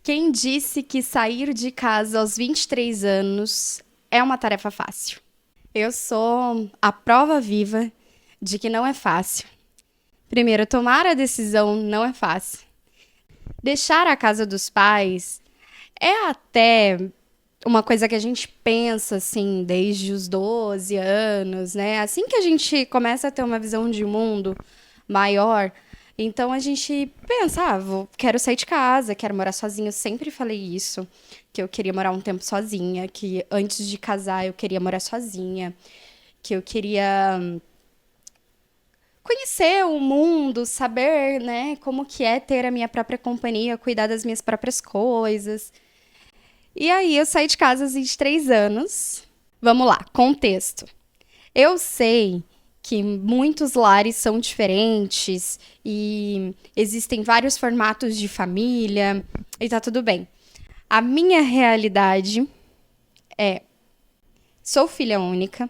Quem disse que sair de casa aos 23 anos é uma tarefa fácil? Eu sou a prova viva de que não é fácil. Primeiro, tomar a decisão não é fácil. Deixar a casa dos pais é até uma coisa que a gente pensa assim desde os 12 anos, né? Assim que a gente começa a ter uma visão de mundo maior, então a gente pensa, quero sair de casa, quero morar sozinha. Eu sempre falei isso, que eu queria morar um tempo sozinha, que antes de casar eu queria morar sozinha, que eu queria conhecer o mundo, saber, né, como que é ter a minha própria companhia, cuidar das minhas próprias coisas. E aí eu saí de casa aos 23 anos. Vamos lá, contexto. Eu sei que muitos lares são diferentes e existem vários formatos de família e tá tudo bem. A minha realidade é: sou filha única,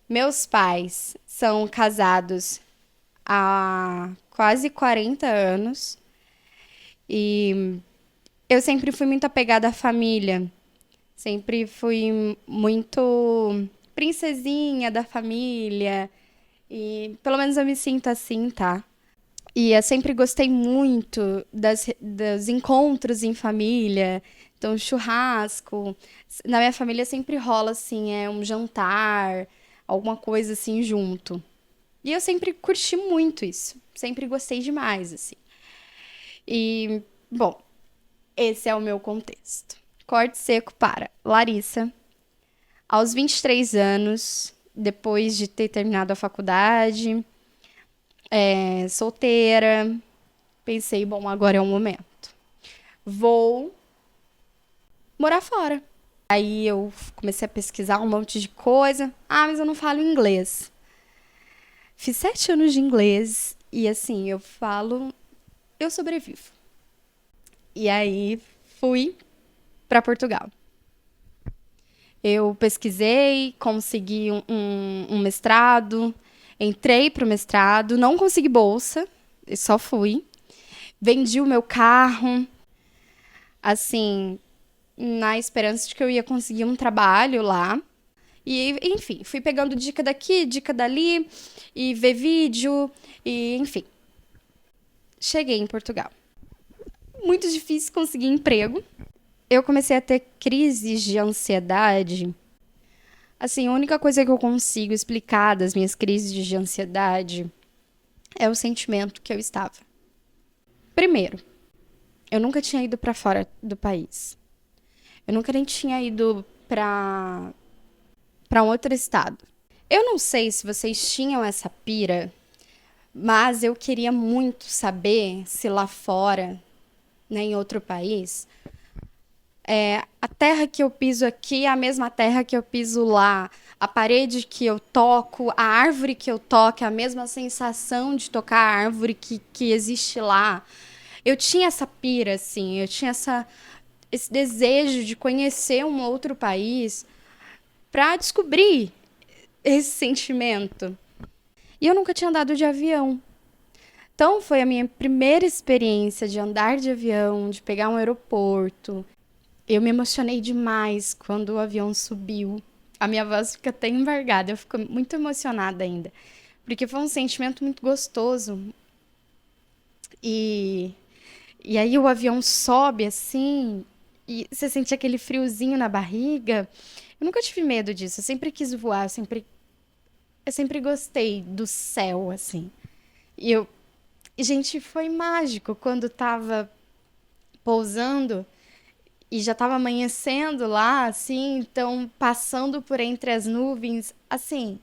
meus pais são casados há quase 40 anos e eu sempre fui muito apegada à família. Sempre fui muito princesinha da família. E pelo menos eu me sinto assim, tá? E eu sempre gostei muito dos encontros em família. Então, churrasco. Na minha família sempre rola, assim, um jantar, alguma coisa assim junto. E eu sempre curti muito isso. Sempre gostei demais, assim. E, bom, esse é o meu contexto. Corte seco para Larissa. Aos 23 anos, depois de ter terminado a faculdade, solteira, pensei, bom, agora é o momento. Vou morar fora. Aí eu comecei a pesquisar um monte de coisa. Ah, mas eu não falo inglês. Fiz 7 anos de inglês e assim, eu sobrevivo. E aí fui para Portugal. Eu pesquisei, consegui um mestrado, entrei pro mestrado, não consegui bolsa, só fui. Vendi o meu carro, assim, na esperança de que eu ia conseguir um trabalho lá. E, enfim, fui pegando dica daqui, dica dali, e ver vídeo, e enfim. Cheguei em Portugal. Muito difícil conseguir emprego. Eu comecei a ter crises de ansiedade. Assim, a única coisa que eu consigo explicar das minhas crises de ansiedade é o sentimento que eu estava. Primeiro, eu nunca tinha ido para fora do país. Eu nunca nem tinha ido para um outro estado. Eu não sei se vocês tinham essa pira, mas eu queria muito saber se lá fora, né, em outro país, a terra que eu piso aqui é a mesma terra que eu piso lá. A parede que eu toco, a árvore que eu toco, é a mesma sensação de tocar a árvore que existe lá. Eu tinha essa pira, assim, eu tinha esse desejo de conhecer um outro país para descobrir esse sentimento. E eu nunca tinha andado de avião. Então foi a minha primeira experiência de andar de avião, de pegar um aeroporto. Eu me emocionei demais quando o avião subiu. A minha voz fica até embargada, eu fico muito emocionada ainda. Porque foi um sentimento muito gostoso. E, e aí o avião sobe assim, e você sente aquele friozinho na barriga. Eu nunca tive medo disso, eu sempre quis voar, eu sempre gostei do céu, assim. E, gente, foi mágico quando tava pousando. E já estava amanhecendo lá, assim, então passando por entre as nuvens, assim,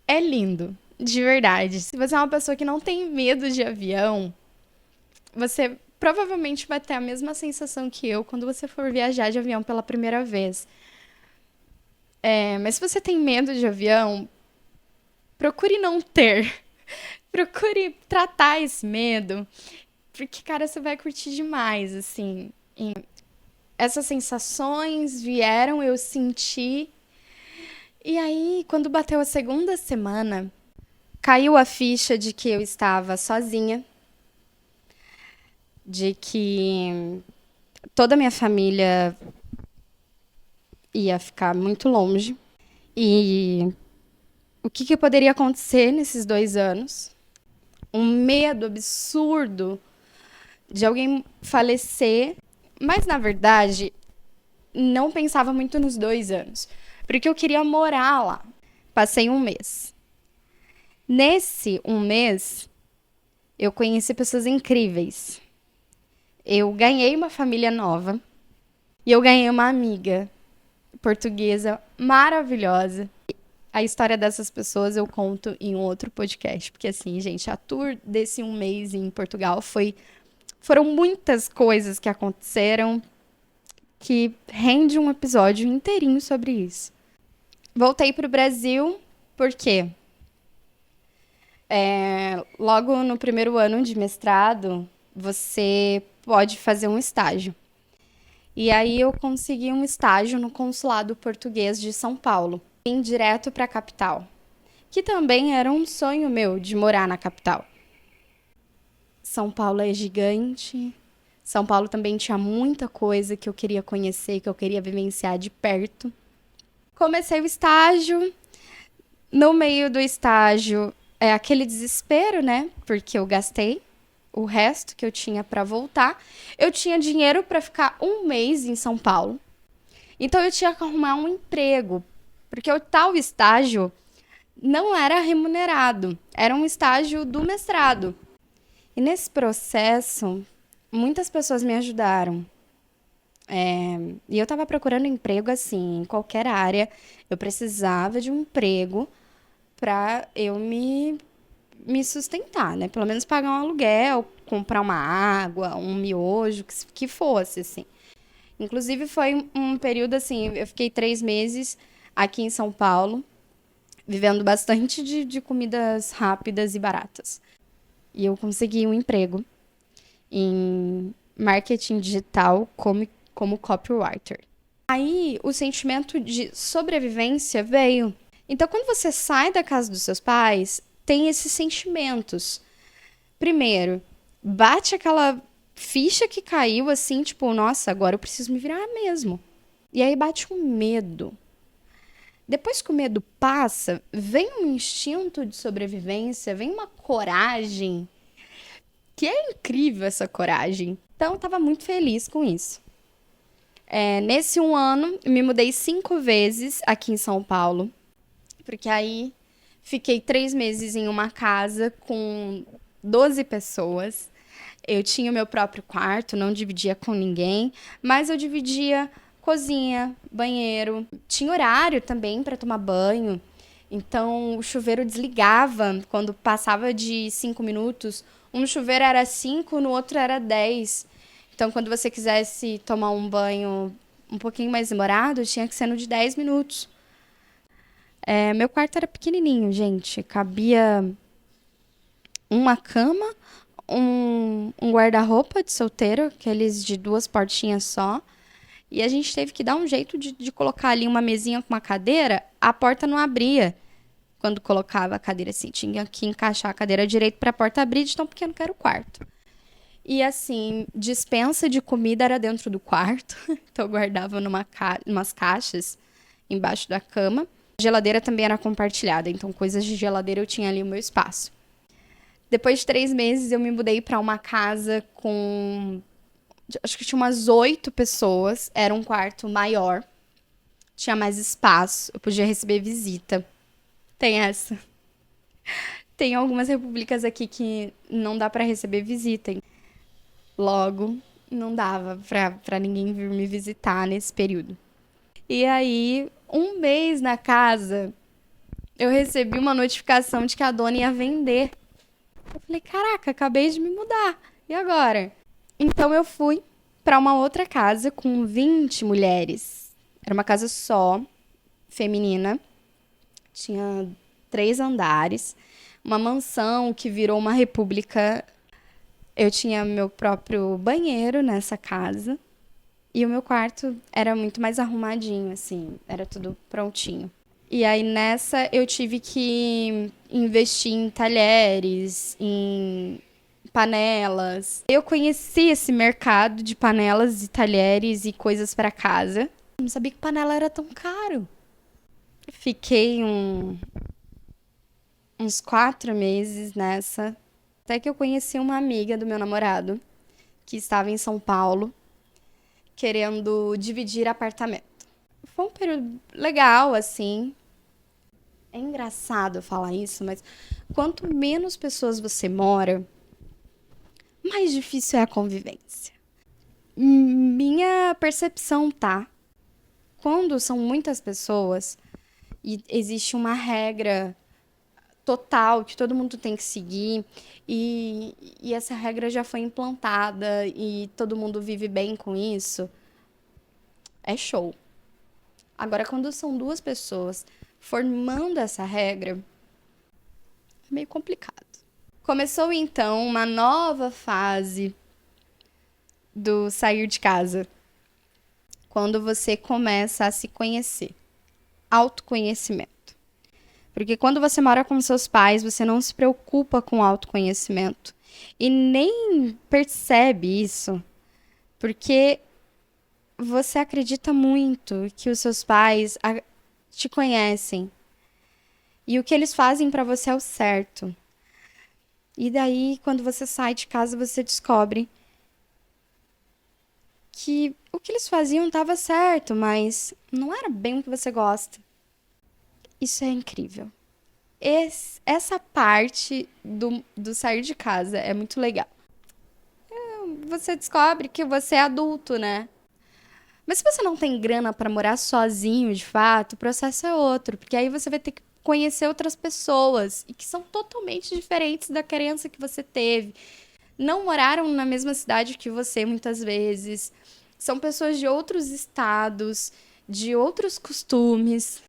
é lindo, de verdade. Se você é uma pessoa que não tem medo de avião, você provavelmente vai ter a mesma sensação que eu quando você for viajar de avião pela primeira vez. Mas se você tem medo de avião, procure não ter. Procure tratar esse medo, porque, cara, você vai curtir demais, assim. Essas sensações vieram, eu senti. E aí, quando bateu a segunda semana, caiu a ficha de que eu estava sozinha, de que toda a minha família ia ficar muito longe. E o que poderia acontecer nesses 2 anos? Um medo absurdo de alguém falecer. Mas, na verdade, não pensava muito nos 2 anos. Porque eu queria morar lá. Passei um mês. Nesse um mês, eu conheci pessoas incríveis. Eu ganhei uma família nova. E eu ganhei uma amiga portuguesa maravilhosa. A história dessas pessoas eu conto em um outro podcast. Porque, assim, gente, a tour desse um mês em Portugal foram muitas coisas que aconteceram que rende um episódio inteirinho sobre isso. Voltei para o Brasil porque logo no primeiro ano de mestrado você pode fazer um estágio. E aí eu consegui um estágio no consulado português de São Paulo, vim direto para a capital, que também era um sonho meu de morar na capital. São Paulo é gigante. São Paulo também tinha muita coisa que eu queria conhecer, que eu queria vivenciar de perto. Comecei o estágio. No meio do estágio, é aquele desespero, né? Porque eu gastei o resto que eu tinha para voltar. Eu tinha dinheiro para ficar um mês em São Paulo. Então eu tinha que arrumar um emprego, porque o tal estágio não era remunerado, era um estágio do mestrado. E nesse processo, muitas pessoas me ajudaram. E eu estava procurando emprego assim, em qualquer área. Eu precisava de um emprego para eu me sustentar, né? Pelo menos pagar um aluguel, comprar uma água, um miojo, que fosse, assim. Inclusive, foi um período assim, eu fiquei 3 meses aqui em São Paulo, vivendo bastante de comidas rápidas e baratas. E eu consegui um emprego em marketing digital como copywriter. Aí o sentimento de sobrevivência veio. Então, quando você sai da casa dos seus pais, tem esses sentimentos. Primeiro, bate aquela ficha que caiu assim, tipo, nossa, agora eu preciso me virar mesmo. E aí bate um medo. Depois que o medo passa, vem um instinto de sobrevivência, vem uma coragem, que é incrível essa coragem. Então, eu estava muito feliz com isso. Nesse um ano, eu me mudei 5 vezes aqui em São Paulo, porque aí fiquei 3 meses em uma casa com 12 pessoas. Eu tinha o meu próprio quarto, não dividia com ninguém, mas eu dividia cozinha, banheiro. Tinha horário também para tomar banho. Então o chuveiro desligava quando passava de 5 minutos. Um chuveiro era 5, no outro era 10. Então quando você quisesse tomar um banho um pouquinho mais demorado, tinha que ser no de 10 minutos. Meu quarto era pequenininho, gente. Cabia uma cama, um guarda-roupa de solteiro, aqueles de 2 portinhas só. E a gente teve que dar um jeito de colocar ali uma mesinha com uma cadeira. A porta não abria quando colocava a cadeira assim. Tinha que encaixar a cadeira direito para a porta abrir de tão pequeno que era o quarto. E assim, dispensa de comida era dentro do quarto. Então eu guardava umas caixas embaixo da cama. A geladeira também era compartilhada. Então coisas de geladeira eu tinha ali o meu espaço. Depois de 3 meses, eu me mudei para uma casa com... acho que tinha umas 8 pessoas. Era um quarto maior. Tinha mais espaço. Eu podia receber visita. Tem essa. Tem algumas repúblicas aqui que não dá para receber visita. Logo, não dava pra ninguém vir me visitar nesse período. E aí, um mês na casa, eu recebi uma notificação de que a dona ia vender. Eu falei, caraca, acabei de me mudar. E agora? Então eu fui para uma outra casa com 20 mulheres. Era uma casa só, feminina. Tinha 3 andares. Uma mansão que virou uma república. Eu tinha meu próprio banheiro nessa casa. E o meu quarto era muito mais arrumadinho, assim. Era tudo prontinho. E aí nessa eu tive que investir em talheres, em panelas. Eu conheci esse mercado de panelas e talheres e coisas para casa. Eu não sabia que panela era tão caro. Fiquei uns 4 meses nessa. Até que eu conheci uma amiga do meu namorado, que estava em São Paulo, querendo dividir apartamento. Foi um período legal, assim. É engraçado falar isso, mas quanto menos pessoas você mora, mais difícil é a convivência. Minha percepção, tá? Quando são muitas pessoas e existe uma regra total que todo mundo tem que seguir e essa regra já foi implantada e todo mundo vive bem com isso, é show. Agora, quando são 2 pessoas formando essa regra, é meio complicado. Começou então uma nova fase do sair de casa, quando você começa a se conhecer. Autoconhecimento. Porque quando você mora com seus pais, você não se preocupa com autoconhecimento. E nem percebe isso, porque você acredita muito que os seus pais te conhecem. E o que eles fazem pra você é o certo. E daí, quando você sai de casa, você descobre que o que eles faziam estava certo, mas não era bem o que você gosta. Isso é incrível. Essa parte do sair de casa é muito legal. Você descobre que você é adulto, né? Mas se você não tem grana pra morar sozinho, de fato, o processo é outro. Porque aí você vai ter que conhecer outras pessoas e que são totalmente diferentes da criança que você teve. Não moraram na mesma cidade que você, muitas vezes. São pessoas de outros estados, de outros costumes.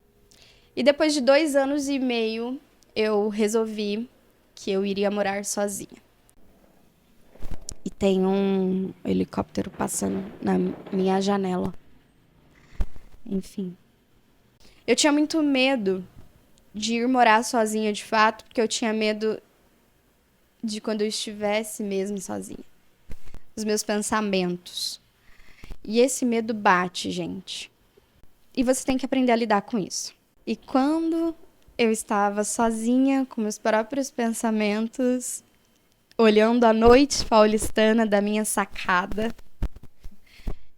E depois de 2 anos e meio, eu resolvi que eu iria morar sozinha. E tem um helicóptero passando na minha janela. Enfim. Eu tinha muito medo de ir morar sozinha de fato, porque eu tinha medo de quando eu estivesse mesmo sozinha. Os meus pensamentos. E esse medo bate, gente. E você tem que aprender a lidar com isso. E quando eu estava sozinha com meus próprios pensamentos, olhando a noite paulistana da minha sacada,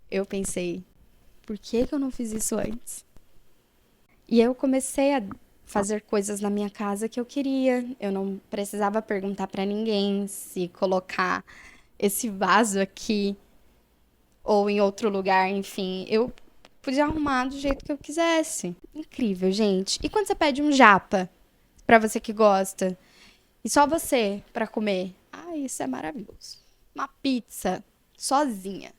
eu pensei, por que eu não fiz isso antes? E eu comecei a fazer coisas na minha casa que eu queria. Eu não precisava perguntar pra ninguém se colocar esse vaso aqui ou em outro lugar, enfim. Eu podia arrumar do jeito que eu quisesse. Incrível, gente. E quando você pede um japa pra você que gosta e só você pra comer? Ah, isso é maravilhoso. Uma pizza sozinha.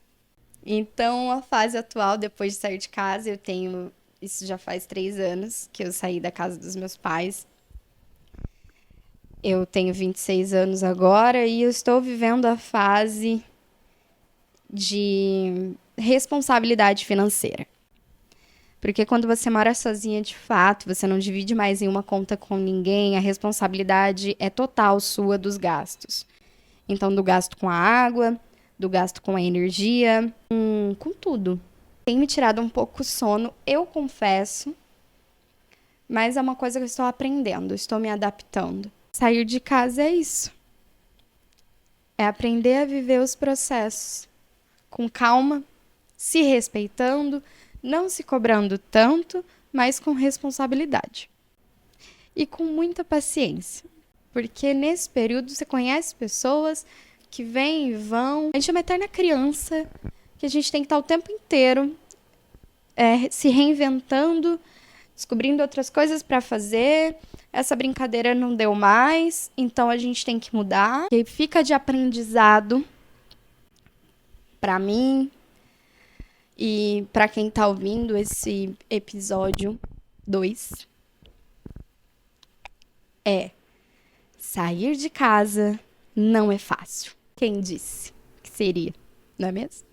Então, a fase atual, depois de sair de casa, eu tenho. Isso já faz 3 anos que eu saí da casa dos meus pais. Eu tenho 26 anos agora e eu estou vivendo a fase de responsabilidade financeira. Porque quando você mora sozinha de fato, você não divide mais em uma conta com ninguém, a responsabilidade é total sua dos gastos. Então, do gasto com a água, do gasto com a energia, com tudo. Tem me tirado um pouco o sono, eu confesso, mas é uma coisa que eu estou aprendendo, estou me adaptando. Sair de casa é isso. É aprender a viver os processos com calma, se respeitando, não se cobrando tanto, mas com responsabilidade. E com muita paciência. Porque nesse período você conhece pessoas que vêm e vão. A gente é uma eterna criança, que a gente tem que estar o tempo inteiro se reinventando, descobrindo outras coisas para fazer. Essa brincadeira não deu mais, então a gente tem que mudar. E fica de aprendizado para mim e para quem tá ouvindo esse episódio 2. Sair de casa não é fácil. Quem disse que seria, não é mesmo?